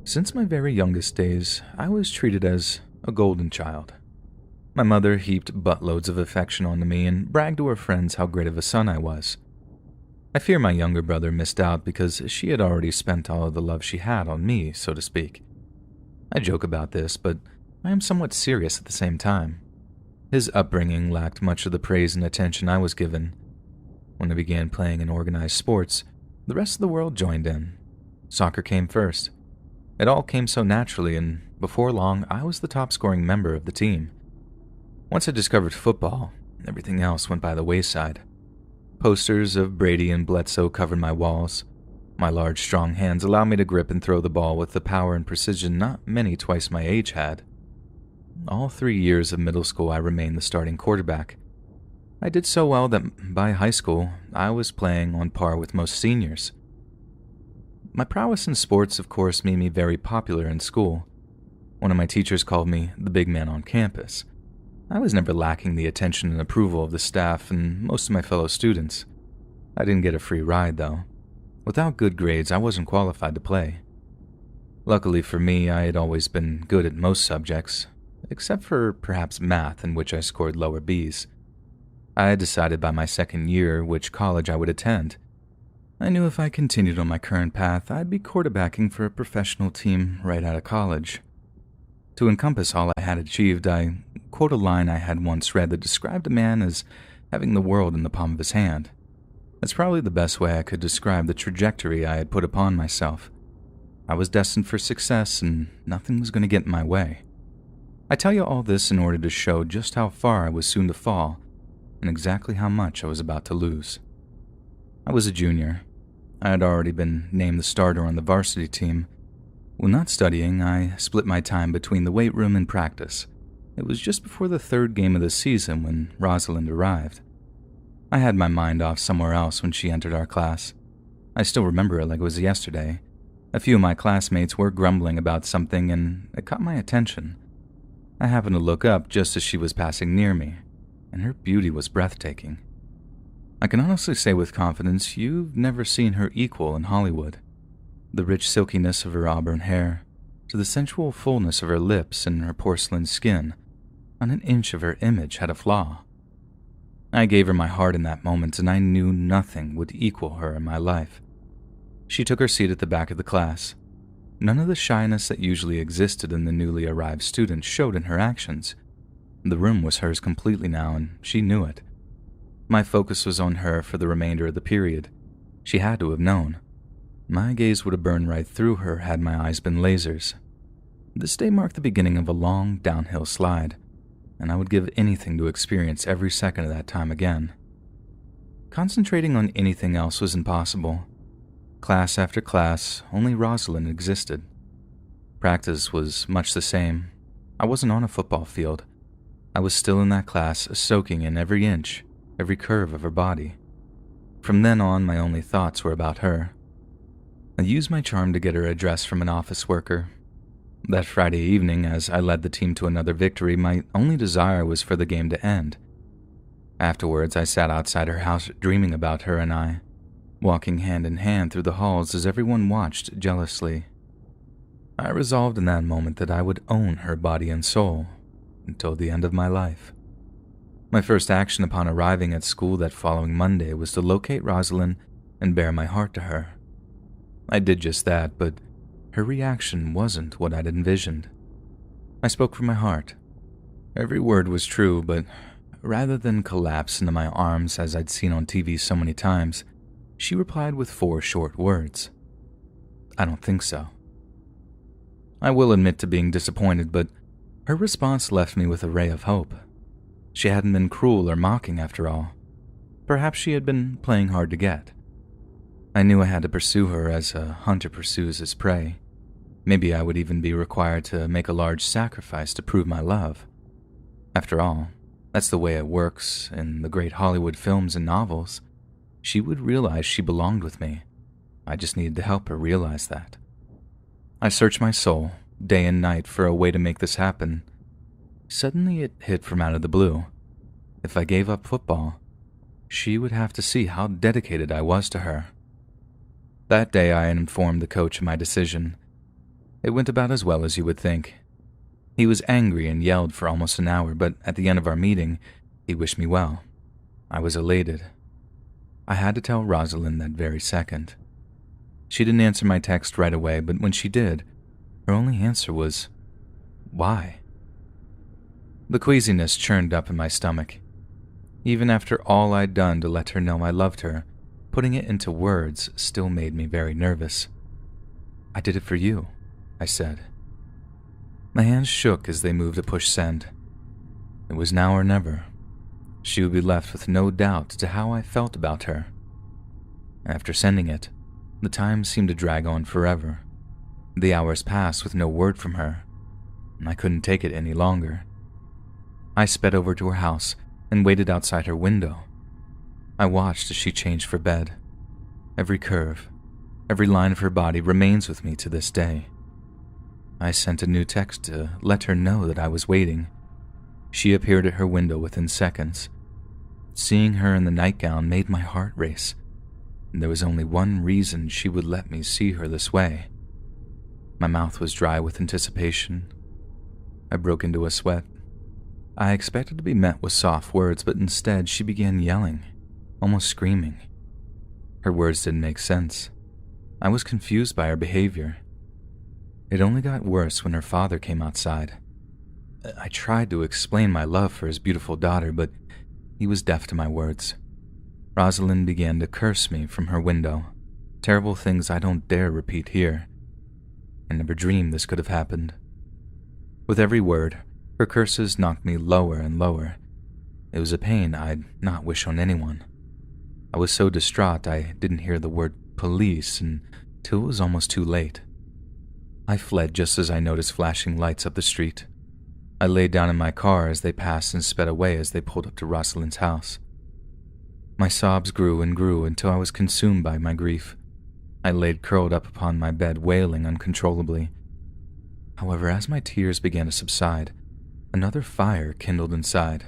Since my very youngest days, I was treated as a golden child. My mother heaped buttloads of affection onto me and bragged to her friends how great of a son I was. I fear my younger brother missed out because she had already spent all of the love she had on me, so to speak. I joke about this, but I am somewhat serious at the same time. His upbringing lacked much of the praise and attention I was given. When I began playing in organized sports, the rest of the world joined in. Soccer came first. It all came so naturally, and before long, I was the top-scoring member of the team. Once I discovered football, everything else went by the wayside. Posters of Brady and Bledsoe covered my walls. My large, strong hands allowed me to grip and throw the ball with the power and precision not many twice my age had. All 3 years of middle school, I remained the starting quarterback. I did so well that by high school, I was playing on par with most seniors. My prowess in sports, of course, made me very popular in school. One of my teachers called me the big man on campus. I was never lacking the attention and approval of the staff and most of my fellow students. I didn't get a free ride, though. Without good grades, I wasn't qualified to play. Luckily for me, I had always been good at most subjects, except for perhaps math, in which I scored lower Bs. I had decided by my second year which college I would attend. I knew if I continued on my current path, I'd be quarterbacking for a professional team right out of college. To encompass all I had achieved, I quote a line I had once read that described a man as having the world in the palm of his hand. That's probably the best way I could describe the trajectory I had put upon myself. I was destined for success, and nothing was going to get in my way. I tell you all this in order to show just how far I was soon to fall, and exactly how much I was about to lose. I was a junior. I had already been named the starter on the varsity team. When not studying, I split my time between the weight room and practice. It was just before the third game of the season when Rosalind arrived. I had my mind off somewhere else when she entered our class. I still remember it like it was yesterday. A few of my classmates were grumbling about something, and it caught my attention. I happened to look up just as she was passing near me, and her beauty was breathtaking. I can honestly say with confidence you've never seen her equal in Hollywood. The rich silkiness of her auburn hair, to the sensual fullness of her lips and her porcelain skin, not an inch of her image had a flaw. I gave her my heart in that moment, and I knew nothing would equal her in my life. She took her seat at the back of the class. None of the shyness that usually existed in the newly arrived students showed in her actions. The room was hers completely now, and she knew it. My focus was on her for the remainder of the period. She had to have known. My gaze would have burned right through her had my eyes been lasers. This day marked the beginning of a long downhill slide, and I would give anything to experience every second of that time again. Concentrating on anything else was impossible. Class after class, only Rosalind existed. Practice was much the same. I wasn't on a football field. I was still in that class, soaking in every inch, every curve of her body. From then on, my only thoughts were about her. I used my charm to get her address from an office worker. That Friday evening, as I led the team to another victory, my only desire was for the game to end. Afterwards, I sat outside her house dreaming about her and I, walking hand in hand through the halls as everyone watched jealously. I resolved in that moment that I would own her body and soul until the end of my life. My first action upon arriving at school that following Monday was to locate Rosalind and bare my heart to her. I did just that, but her reaction wasn't what I'd envisioned. I spoke from my heart. Every word was true, but rather than collapse into my arms as I'd seen on TV so many times, she replied with 4 short words. I don't think so. I will admit to being disappointed, but her response left me with a ray of hope. She hadn't been cruel or mocking after all. Perhaps she had been playing hard to get. I knew I had to pursue her as a hunter pursues his prey. Maybe I would even be required to make a large sacrifice to prove my love. After all, that's the way it works in the great Hollywood films and novels. She would realize she belonged with me. I just needed to help her realize that. I searched my soul, day and night, for a way to make this happen. Suddenly it hit from out of the blue. If I gave up football, she would have to see how dedicated I was to her. That day I informed the coach of my decision. It went about as well as you would think. He was angry and yelled for almost an hour, but at the end of our meeting, he wished me well. I was elated. I had to tell Rosalind that very second. She didn't answer my text right away, but when she did, her only answer was, "Why?" The queasiness churned up in my stomach. Even after all I'd done to let her know I loved her, putting it into words still made me very nervous. "I did it for you," I said. My hands shook as they moved to push send. It was now or never. She would be left with no doubt to how I felt about her. After sending it, the time seemed to drag on forever. The hours passed with no word from her, and I couldn't take it any longer. I sped over to her house and waited outside her window. I watched as she changed for bed. Every curve, every line of her body remains with me to this day. I sent a new text to let her know that I was waiting. She appeared at her window within seconds. Seeing her in the nightgown made my heart race, and there was only one reason she would let me see her this way. My mouth was dry with anticipation. I broke into a sweat. I expected to be met with soft words, but instead she began yelling, almost screaming. Her words didn't make sense. I was confused by her behavior. It only got worse when her father came outside. I tried to explain my love for his beautiful daughter, but he was deaf to my words. Rosalind began to curse me from her window, terrible things I don't dare repeat here. I never dreamed this could have happened. With every word, her curses knocked me lower and lower. It was a pain I'd not wish on anyone. I was so distraught I didn't hear the word police until it was almost too late. I fled just as I noticed flashing lights up the street. I laid down in my car as they passed and sped away as they pulled up to Rosalind's house. My sobs grew and grew until I was consumed by my grief. I laid curled up upon my bed, wailing uncontrollably. However, as my tears began to subside, another fire kindled inside.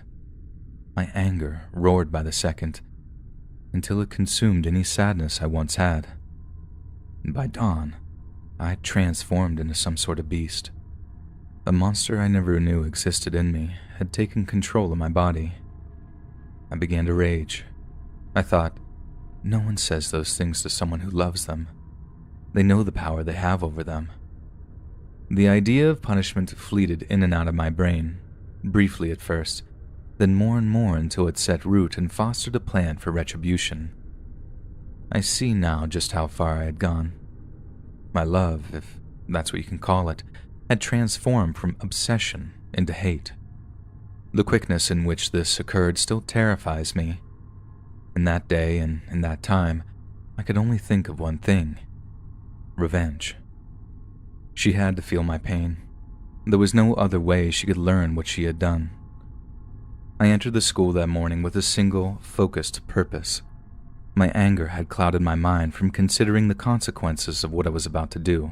My anger roared by the second, until it consumed any sadness I once had. And by dawn, I transformed into some sort of beast. A monster I never knew existed in me had taken control of my body. I began to rage. I thought, no one says those things to someone who loves them. They know the power they have over them. The idea of punishment fleeted in and out of my brain, briefly at first, then more and more until it set root and fostered a plan for retribution. I see now just how far I had gone. My love, if that's what you can call it, had transformed from obsession into hate. The quickness in which this occurred still terrifies me. In that day and in that time, I could only think of one thing: revenge. She had to feel my pain. There was no other way she could learn what she had done. I entered the school that morning with a single, focused purpose. My anger had clouded my mind from considering the consequences of what I was about to do.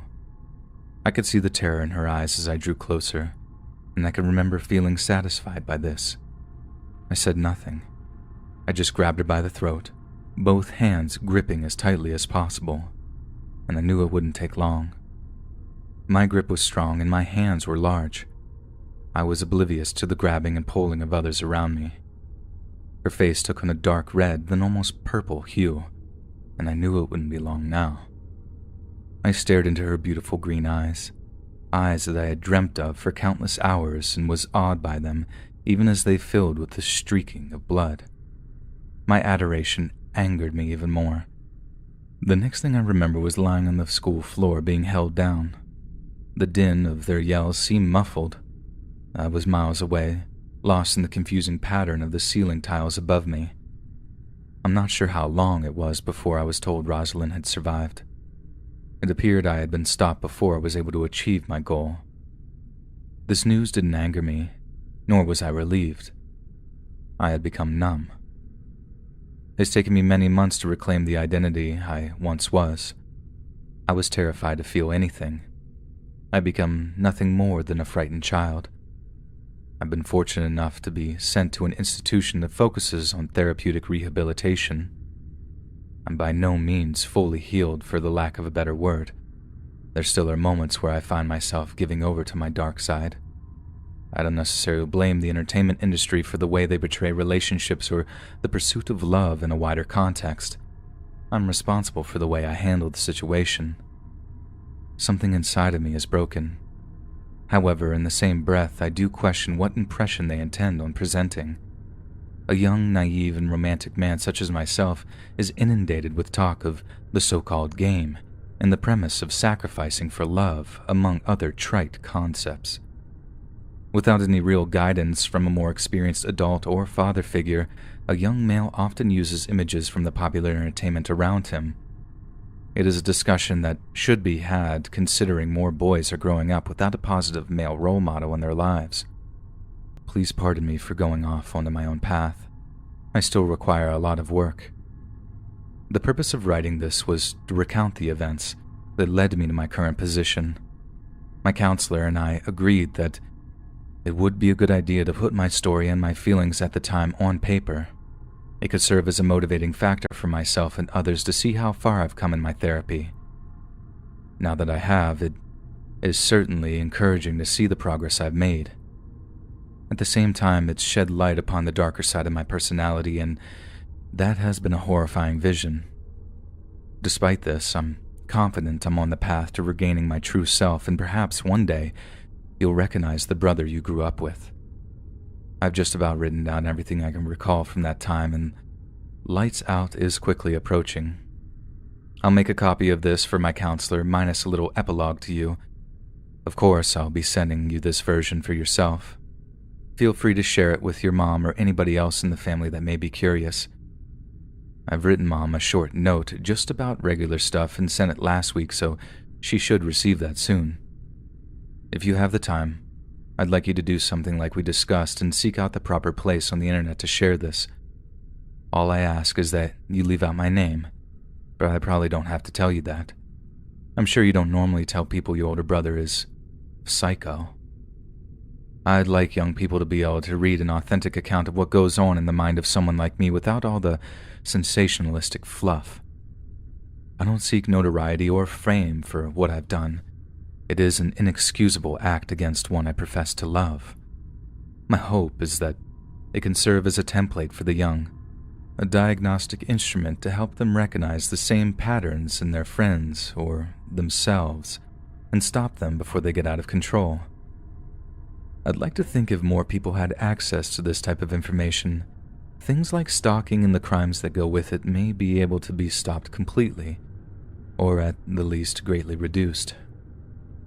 I could see the terror in her eyes as I drew closer, and I could remember feeling satisfied by this. I said nothing. I just grabbed her by the throat, both hands gripping as tightly as possible, and I knew it wouldn't take long. My grip was strong and my hands were large. I was oblivious to the grabbing and pulling of others around me. Her face took on a dark red, then almost purple hue, and I knew it wouldn't be long now. I stared into her beautiful green eyes that I had dreamt of for countless hours, and was awed by them, even as they filled with the streaking of blood. My adoration angered me even more. The next thing I remember was lying on the school floor being held down. The din of their yells seemed muffled. I was miles away, lost in the confusing pattern of the ceiling tiles above me. I'm not sure how long it was before I was told Rosalind had survived. It appeared I had been stopped before I was able to achieve my goal. This news didn't anger me, nor was I relieved. I had become numb. It's taken me many months to reclaim the identity I once was. I was terrified to feel anything. I'd become nothing more than a frightened child. I've been fortunate enough to be sent to an institution that focuses on therapeutic rehabilitation. I'm by no means fully healed, for the lack of a better word. there still are moments where I find myself giving over to my dark side. I don't necessarily blame the entertainment industry for the way they portray relationships or the pursuit of love in a wider context. I'm responsible for the way I handle the situation. Something inside of me is broken. However, in the same breath, I do question what impression they intend on presenting. A young, naive, and romantic man such as myself is inundated with talk of the so-called game and the premise of sacrificing for love, among other trite concepts. Without any real guidance from a more experienced adult or father figure, a young male often uses images from the popular entertainment around him. It is a discussion that should be had considering more boys are growing up without a positive male role model in their lives. Please pardon me for going off onto my own path. I still require a lot of work. The purpose of writing this was to recount the events that led me to my current position. My counselor and I agreed that it would be a good idea to put my story and my feelings at the time on paper. It could serve as a motivating factor for myself and others to see how far I've come in my therapy. Now that I have, it is certainly encouraging to see the progress I've made. At the same time, it's shed light upon the darker side of my personality, and that has been a horrifying vision. Despite this, I'm confident I'm on the path to regaining my true self, and perhaps one day you'll recognize the brother you grew up with. I've just about written down everything I can recall from that time, and lights out is quickly approaching. I'll make a copy of this for my counselor, minus a little epilogue to you. Of course, I'll be sending you this version for yourself. Feel free to share it with your mom or anybody else in the family that may be curious. I've written Mom a short note just about regular stuff and sent it last week, so she should receive that soon. If you have the time, I'd like you to do something like we discussed and seek out the proper place on the internet to share this. All I ask is that you leave out my name, but I probably don't have to tell you that. I'm sure you don't normally tell people your older brother is psycho. I'd like young people to be able to read an authentic account of what goes on in the mind of someone like me without all the sensationalistic fluff. I don't seek notoriety or fame for what I've done. It is an inexcusable act against one I profess to love. My hope is that it can serve as a template for the young, a diagnostic instrument to help them recognize the same patterns in their friends or themselves and stop them before they get out of control. I'd like to think if more people had access to this type of information, things like stalking and the crimes that go with it may be able to be stopped completely, or at the least greatly reduced.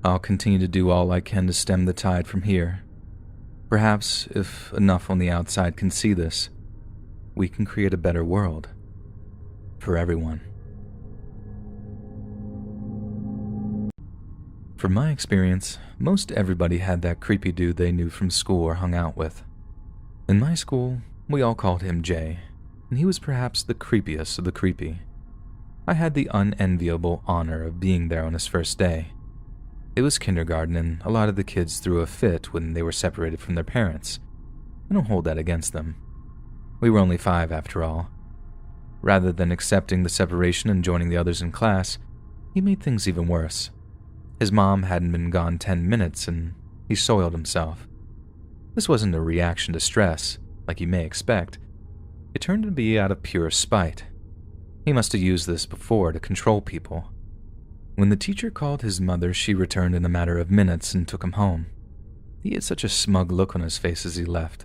I'll continue to do all I can to stem the tide from here. Perhaps, if enough on the outside can see this, we can create a better world for everyone. From my experience, most everybody had that creepy dude they knew from school or hung out with. In my school, we all called him Jay, and he was perhaps the creepiest of the creepy. I had the unenviable honor of being there on his first day. It was kindergarten, and a lot of the kids threw a fit when they were separated from their parents. I don't hold that against them. We were only 5 after all. Rather than accepting the separation and joining the others in class, he made things even worse. His mom hadn't been gone 10 minutes, and he soiled himself. This wasn't a reaction to stress, like you may expect. It turned to be out of pure spite. He must have used this before to control people. When the teacher called his mother, she returned in a matter of minutes and took him home. He had such a smug look on his face as he left,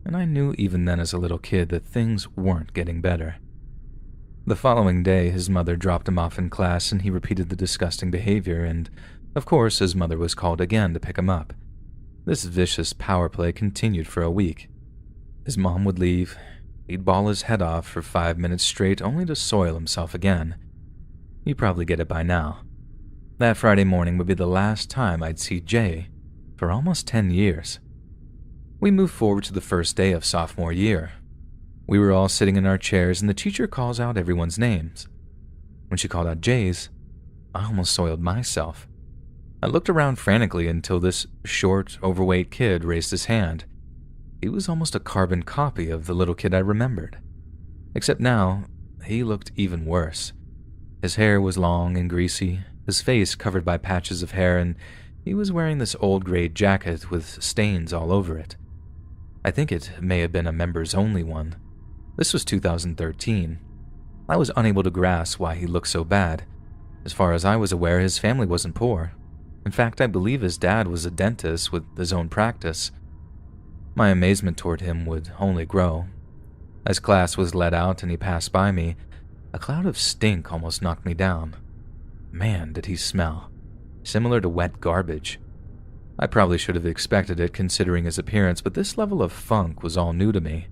and I knew even then as a little kid that things weren't getting better. The following day, his mother dropped him off in class and he repeated the disgusting behavior, and, of course, his mother was called again to pick him up. This vicious power play continued for a week. His mom would leave. He'd bawl his head off for 5 minutes straight, only to soil himself again. You probably get it by now. That Friday morning would be the last time I'd see Jay for almost 10 years. We moved forward to the first day of sophomore year. We were all sitting in our chairs and the teacher calls out everyone's names. When she called out Jay's, I almost soiled myself. I looked around frantically until this short, overweight kid raised his hand. He was almost a carbon copy of the little kid I remembered. Except now, he looked even worse. His hair was long and greasy, his face covered by patches of hair, and he was wearing this old gray jacket with stains all over it. I think it may have been a members-only one. This was 2013. I was unable to grasp why he looked so bad. As far as I was aware, his family wasn't poor. In fact, I believe his dad was a dentist with his own practice. My amazement toward him would only grow. As class was let out and he passed by me, a cloud of stink almost knocked me down. Man, did he smell. Similar to wet garbage. I probably should have expected it considering his appearance, but this level of funk was all new to me.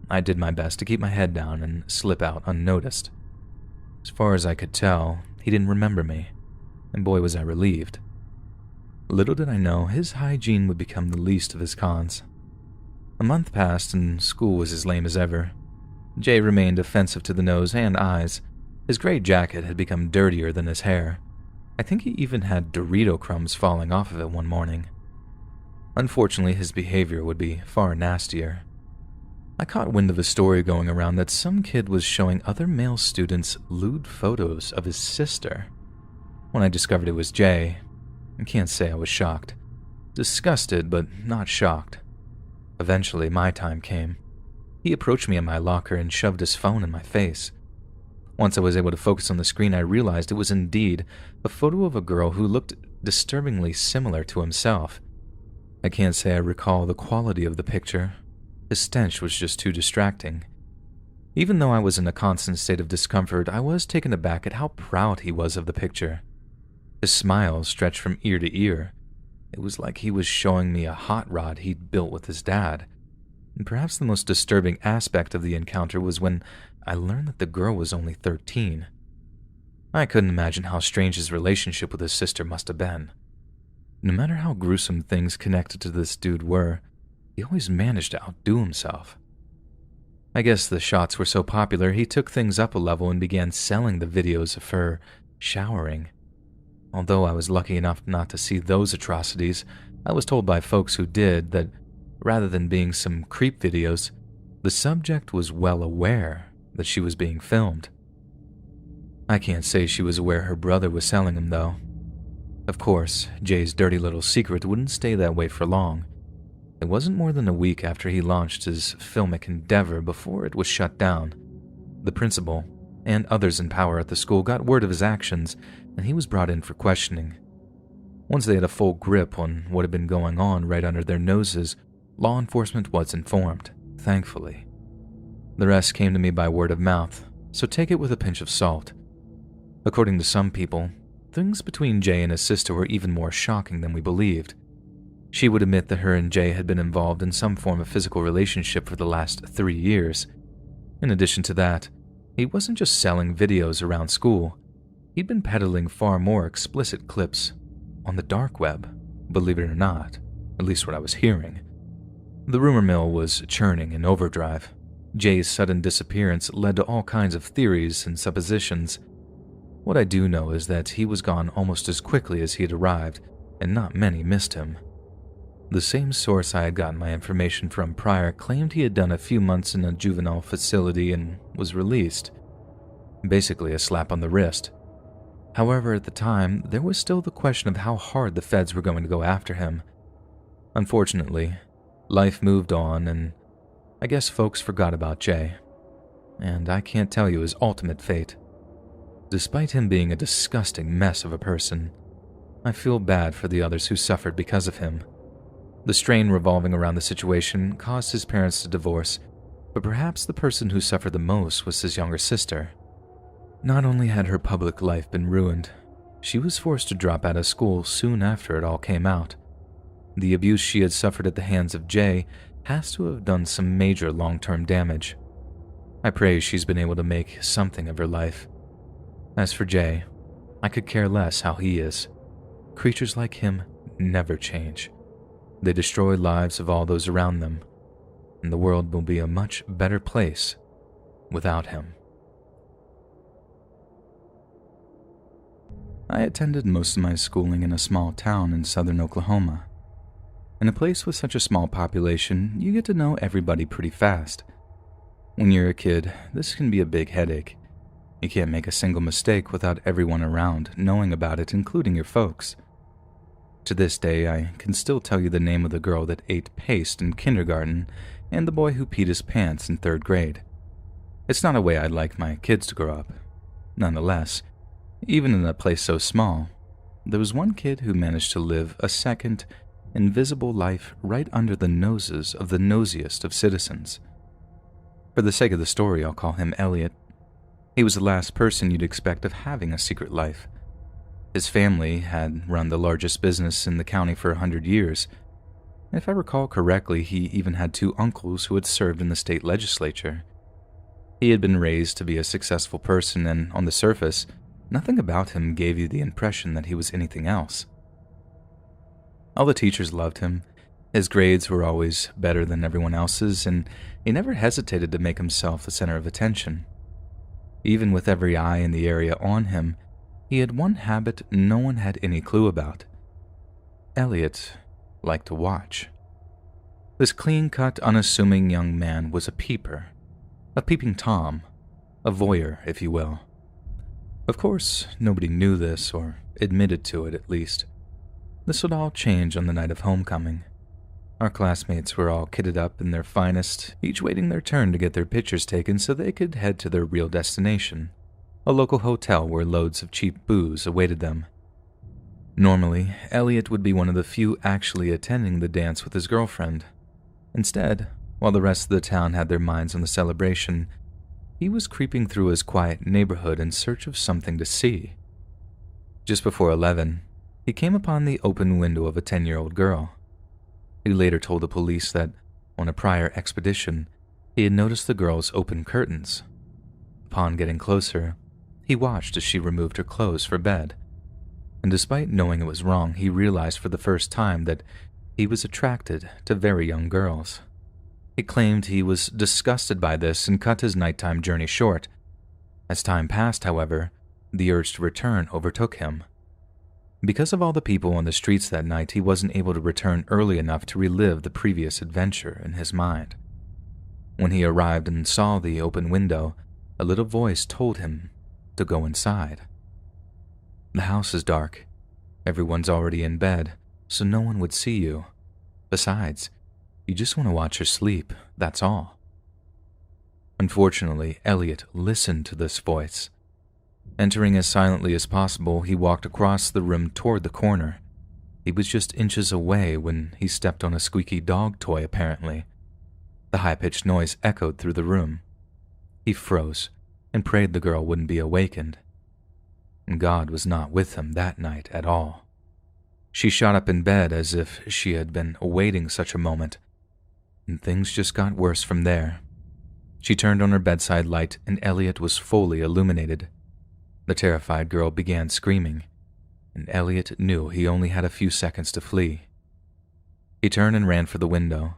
I did my best to keep my head down and slip out unnoticed. As far as I could tell, he didn't remember me, and boy was I relieved. Little did I know his hygiene would become the least of his cons. A month passed and school was as lame as ever. Jay remained offensive to the nose and eyes. His gray jacket had become dirtier than his hair. I think he even had Dorito crumbs falling off of it one morning. Unfortunately, his behavior would be far nastier. I caught wind of a story going around that some kid was showing other male students lewd photos of his sister. When I discovered it was Jay, I can't say I was shocked. Disgusted, but not shocked. Eventually, my time came. He approached me in my locker and shoved his phone in my face. Once I was able to focus on the screen, I realized it was indeed a photo of a girl who looked disturbingly similar to himself. I can't say I recall the quality of the picture. His stench was just too distracting. Even though I was in a constant state of discomfort, I was taken aback at how proud he was of the picture. His smile stretched from ear to ear. It was like he was showing me a hot rod he'd built with his dad. And perhaps the most disturbing aspect of the encounter was when I learned that the girl was only 13. I couldn't imagine how strange his relationship with his sister must have been. No matter how gruesome things connected to this dude were, he always managed to outdo himself. I guess the shots were so popular, he took things up a level and began selling the videos of her showering. Although I was lucky enough not to see those atrocities, I was told by folks who did that rather than being some creep videos, the subject was well aware that she was being filmed. I can't say she was aware her brother was selling them, though. Of course, Jay's dirty little secret wouldn't stay that way for long. It wasn't more than a week after he launched his filmic endeavor before it was shut down. The principal and others in power at the school got word of his actions, and he was brought in for questioning. Once they had a full grip on what had been going on right under their noses, law enforcement was informed, thankfully. The rest came to me by word of mouth, so take it with a pinch of salt. According to some people, things between Jay and his sister were even more shocking than we believed. She would admit that her and Jay had been involved in some form of physical relationship for the last 3 years. In addition to that, he wasn't just selling videos around school. He'd been peddling far more explicit clips on the dark web, believe it or not, at least what I was hearing. The rumor mill was churning in overdrive. Jay's sudden disappearance led to all kinds of theories and suppositions. What I do know is that he was gone almost as quickly as he had arrived, and not many missed him. The same source I had gotten my information from prior claimed he had done a few months in a juvenile facility and was released. Basically a slap on the wrist. However, at the time, there was still the question of how hard the feds were going to go after him. Unfortunately, life moved on, and I guess folks forgot about Jay. And I can't tell you his ultimate fate. Despite him being a disgusting mess of a person, I feel bad for the others who suffered because of him. The strain revolving around the situation caused his parents to divorce, but perhaps the person who suffered the most was his younger sister. Not only had her public life been ruined, she was forced to drop out of school soon after it all came out. The abuse she had suffered at the hands of Jay has to have done some major long-term damage. I pray she's been able to make something of her life. As for Jay, I could care less how he is. Creatures like him never change. They destroy lives of all those around them, and the world will be a much better place without him. I attended most of my schooling in a small town in southern Oklahoma. In a place with such a small population, you get to know everybody pretty fast. When you're a kid, this can be a big headache. You can't make a single mistake without everyone around knowing about it, including your folks. To this day, I can still tell you the name of the girl that ate paste in kindergarten and the boy who peed his pants in 3rd grade. It's not a way I'd like my kids to grow up. Nonetheless, even in a place so small, there was one kid who managed to live a second, invisible life right under the noses of the nosiest of citizens. For the sake of the story, I'll call him Elliot. He was the last person you'd expect of having a secret life. His family had run the largest business in the county for 100 years. If I recall correctly, he even had 2 uncles who had served in the state legislature. He had been raised to be a successful person, and on the surface, nothing about him gave you the impression that he was anything else. All the teachers loved him. His grades were always better than everyone else's, and he never hesitated to make himself the center of attention. Even with every eye in the area on him, he had one habit no one had any clue about. Elliot liked to watch. This clean-cut, unassuming young man was a peeper, a peeping Tom, a voyeur, if you will. Of course, nobody knew this, or admitted to it at least. This would all change on the night of homecoming. Our classmates were all kitted up in their finest, each waiting their turn to get their pictures taken so they could head to their real destination, a local hotel where loads of cheap booze awaited them. Normally, Elliot would be one of the few actually attending the dance with his girlfriend. Instead, while the rest of the town had their minds on the celebration, he was creeping through his quiet neighborhood in search of something to see. Just before 11, he came upon the open window of a 10-year-old girl. He later told the police that, on a prior expedition, he had noticed the girl's open curtains. Upon getting closer, he watched as she removed her clothes for bed, and despite knowing it was wrong, he realized for the first time that he was attracted to very young girls. He claimed he was disgusted by this and cut his nighttime journey short. As time passed, however, the urge to return overtook him. Because of all the people on the streets that night, he wasn't able to return early enough to relive the previous adventure in his mind. When he arrived and saw the open window, a little voice told him to go inside. The house is dark. Everyone's already in bed, so no one would see you. Besides, you just want to watch her sleep, that's all. Unfortunately, Elliot listened to this voice. Entering as silently as possible, he walked across the room toward the corner. He was just inches away when he stepped on a squeaky dog toy, apparently. The high-pitched noise echoed through the room. He froze and prayed the girl wouldn't be awakened. God was not with him that night at all. She shot up in bed as if she had been awaiting such a moment, and things just got worse from there. She turned on her bedside light, and Elliot was fully illuminated. The terrified girl began screaming, and Elliot knew he only had a few seconds to flee. He turned and ran for the window,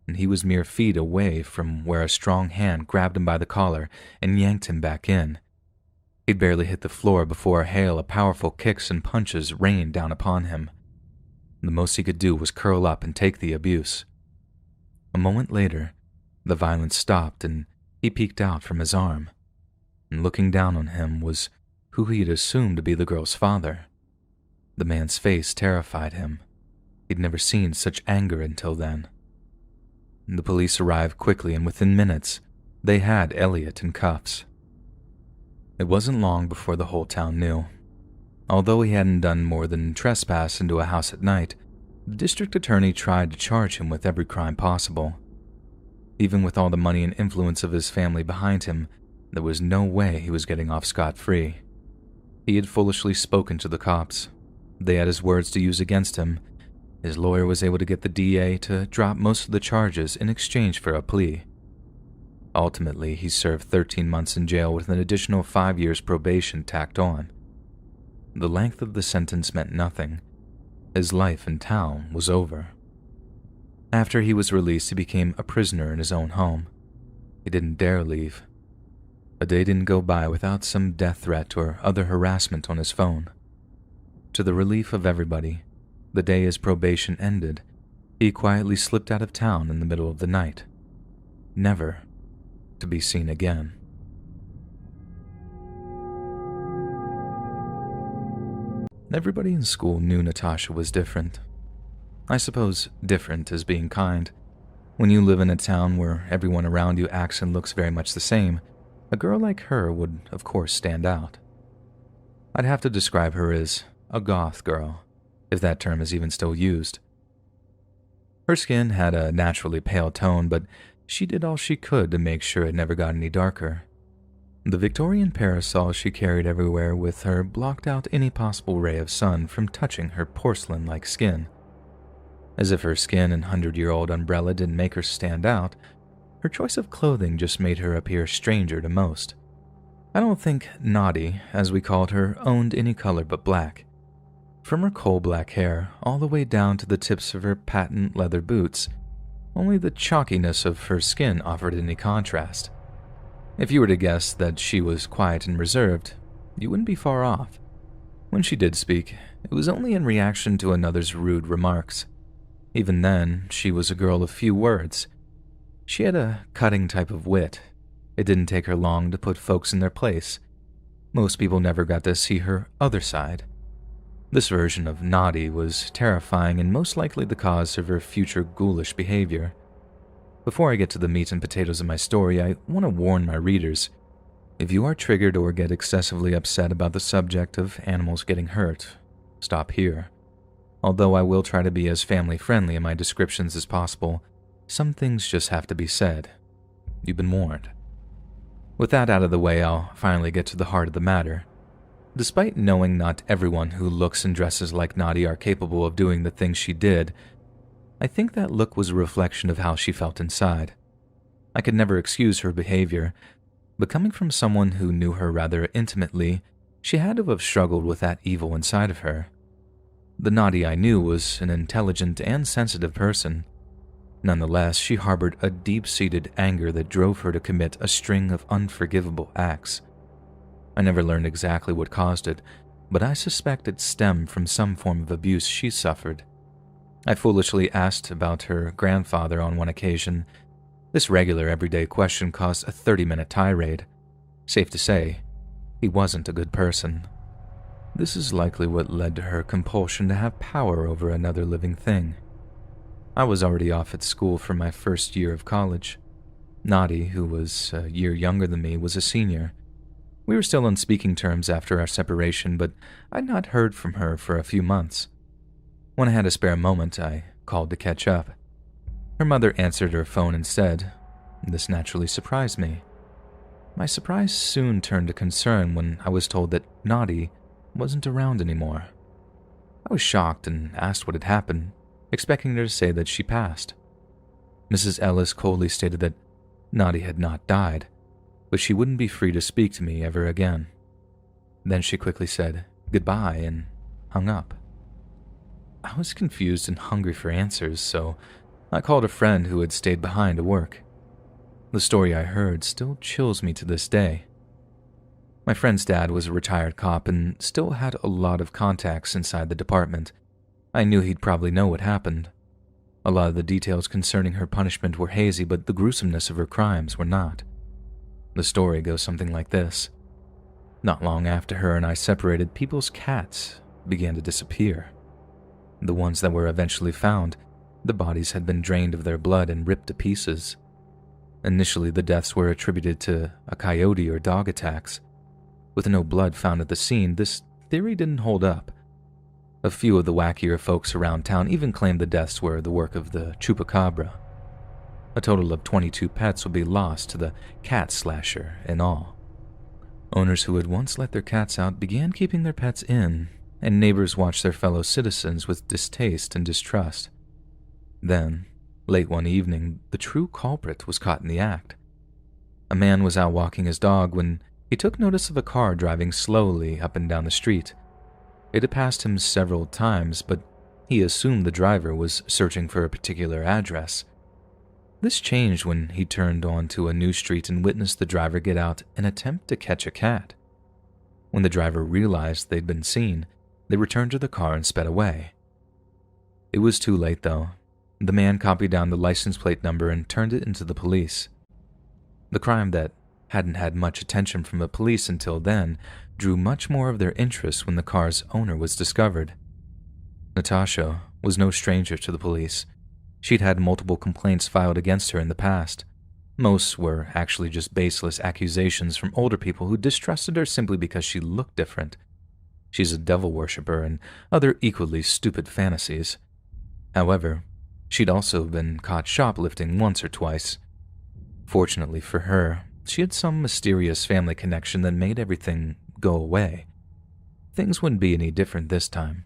and he was mere feet away from where a strong hand grabbed him by the collar and yanked him back in. He'd barely hit the floor before a hail of powerful kicks and punches rained down upon him. The most he could do was curl up and take the abuse. A moment later, the violence stopped and he peeked out from his arm, and looking down on him was who he had assumed to be the girl's father. The man's face terrified him. He'd never seen such anger until then. The police arrived quickly, and within minutes, they had Elliot in cuffs. It wasn't long before the whole town knew. Although he hadn't done more than trespass into a house at night, the district attorney tried to charge him with every crime possible. Even with all the money and influence of his family behind him, there was no way he was getting off scot-free. He had foolishly spoken to the cops. They had his words to use against him. His lawyer was able to get the DA to drop most of the charges in exchange for a plea. Ultimately, he served 13 months in jail with an additional 5 years probation tacked on. The length of the sentence meant nothing. His life in town was over. After he was released, he became a prisoner in his own home. He didn't dare leave. A day didn't go by without some death threat or other harassment on his phone. To the relief of everybody, the day his probation ended, he quietly slipped out of town in the middle of the night, never to be seen again. Everybody in school knew Natasha was different. I suppose different is being kind. When you live in a town where everyone around you acts and looks very much the same, a girl like her would, of course, stand out. I'd have to describe her as a goth girl, if that term is even still used. Her skin had a naturally pale tone, but she did all she could to make sure it never got any darker. The Victorian parasol she carried everywhere with her blocked out any possible ray of sun from touching her porcelain-like skin. As if her skin and 100-year-old umbrella didn't make her stand out, her choice of clothing just made her appear stranger to most. I don't think Naughty, as we called her, owned any color but black. From her coal-black hair all the way down to the tips of her patent leather boots, only the chalkiness of her skin offered any contrast. If you were to guess that she was quiet and reserved, you wouldn't be far off. When she did speak, it was only in reaction to another's rude remarks. Even then, she was a girl of few words. She had a cutting type of wit. It didn't take her long to put folks in their place. Most people never got to see her other side. This version of Naughty was terrifying and most likely the cause of her future ghoulish behavior. Before I get to the meat and potatoes of my story, I want to warn my readers. If you are triggered or get excessively upset about the subject of animals getting hurt, stop here. Although I will try to be as family-friendly in my descriptions as possible, some things just have to be said. You've been warned. With that out of the way, I'll finally get to the heart of the matter. Despite knowing not everyone who looks and dresses like Naughty are capable of doing the things she did, I think that look was a reflection of how she felt inside. I could never excuse her behavior, but coming from someone who knew her rather intimately, she had to have struggled with that evil inside of her. The Naughty I knew was an intelligent and sensitive person. Nonetheless, she harbored a deep-seated anger that drove her to commit a string of unforgivable acts. I never learned exactly what caused it, but I suspect it stemmed from some form of abuse she suffered. I foolishly asked about her grandfather on one occasion. This regular, everyday question caused a 30-minute tirade. Safe to say, he wasn't a good person. This is likely what led to her compulsion to have power over another living thing. I was already off at school for my first year of college. Naughty, who was a year younger than me, was a senior. We were still on speaking terms after our separation, but I'd not heard from her for a few months. When I had a spare moment, I called to catch up. Her mother answered her phone instead. This naturally surprised me. My surprise soon turned to concern when I was told that Naughty wasn't around anymore. I was shocked and asked what had happened, expecting her to say that she passed. Mrs. Ellis coldly stated that Naughty had not died, but she wouldn't be free to speak to me ever again. Then she quickly said goodbye and hung up. I was confused and hungry for answers, so I called a friend who had stayed behind to work. The story I heard still chills me to this day. My friend's dad was a retired cop and still had a lot of contacts inside the department. I knew he'd probably know what happened. A lot of the details concerning her punishment were hazy, but the gruesomeness of her crimes were not. The story goes something like this. Not long after her and I separated, people's cats began to disappear. The ones that were eventually found, the bodies had been drained of their blood and ripped to pieces. Initially, the deaths were attributed to a coyote or dog attacks. With no blood found at the scene, this theory didn't hold up. A few of the wackier folks around town even claimed the deaths were the work of the chupacabra. A total of 22 pets would be lost to the cat slasher in all. Owners who had once let their cats out began keeping their pets in, and neighbors watched their fellow citizens with distaste and distrust. Then, late one evening, the true culprit was caught in the act. A man was out walking his dog when he took notice of a car driving slowly up and down the street. It had passed him several times, but he assumed the driver was searching for a particular address. This changed when he turned onto a new street and witnessed the driver get out and attempt to catch a cat. When the driver realized they'd been seen, they returned to the car and sped away. It was too late, though. The man copied down the license plate number and turned it into the police. The crime that hadn't had much attention from the police until then, drew much more of their interest when the car's owner was discovered. Natasha was no stranger to the police. She'd had multiple complaints filed against her in the past. Most were actually just baseless accusations from older people who distrusted her simply because she looked different. She's a devil worshiper and other equally stupid fantasies. However, she'd also been caught shoplifting once or twice. Fortunately for her, she had some mysterious family connection that made everything go away. Things wouldn't be any different this time.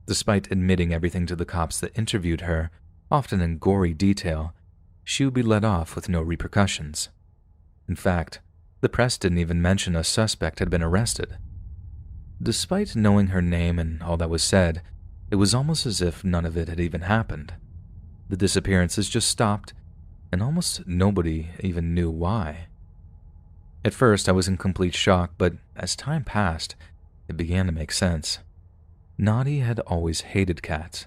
Despite admitting everything to the cops that interviewed her, often in gory detail, she would be let off with no repercussions. In fact, the press didn't even mention a suspect had been arrested. Despite knowing her name and all that was said, it was almost as if none of it had even happened. The disappearances just stopped, and almost nobody even knew why. At first, I was in complete shock, but as time passed, it began to make sense. Naughty had always hated cats.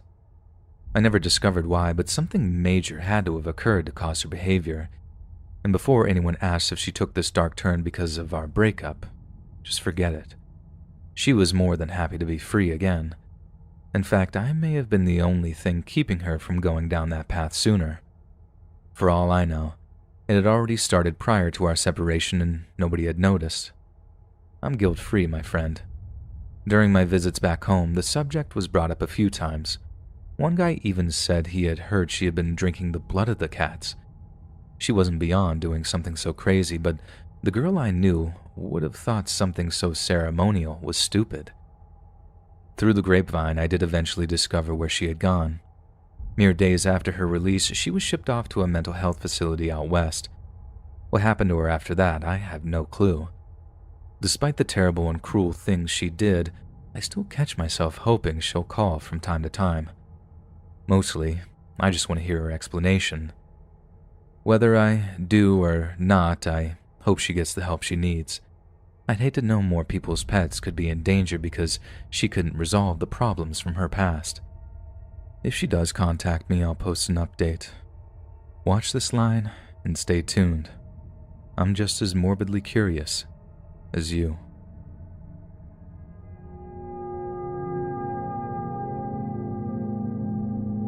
I never discovered why, but something major had to have occurred to cause her behavior. And before anyone asked if she took this dark turn because of our breakup, just forget it. She was more than happy to be free again. In fact, I may have been the only thing keeping her from going down that path sooner. For all I know, it had already started prior to our separation and nobody had noticed. I'm guilt-free, my friend. During my visits back home, the subject was brought up a few times. One guy even said he had heard she had been drinking the blood of the cats. She wasn't beyond doing something so crazy, but the girl I knew would have thought something so ceremonial was stupid. Through the grapevine, I did eventually discover where she had gone. Mere days after her release, she was shipped off to a mental health facility out west. What happened to her after that, I have no clue. Despite the terrible and cruel things she did, I still catch myself hoping she'll call from time to time. Mostly, I just want to hear her explanation. Whether I do or not, I hope she gets the help she needs. I'd hate to know more people's pets could be in danger because she couldn't resolve the problems from her past. If she does contact me, I'll post an update. Watch this line and stay tuned. I'm just as morbidly curious as you.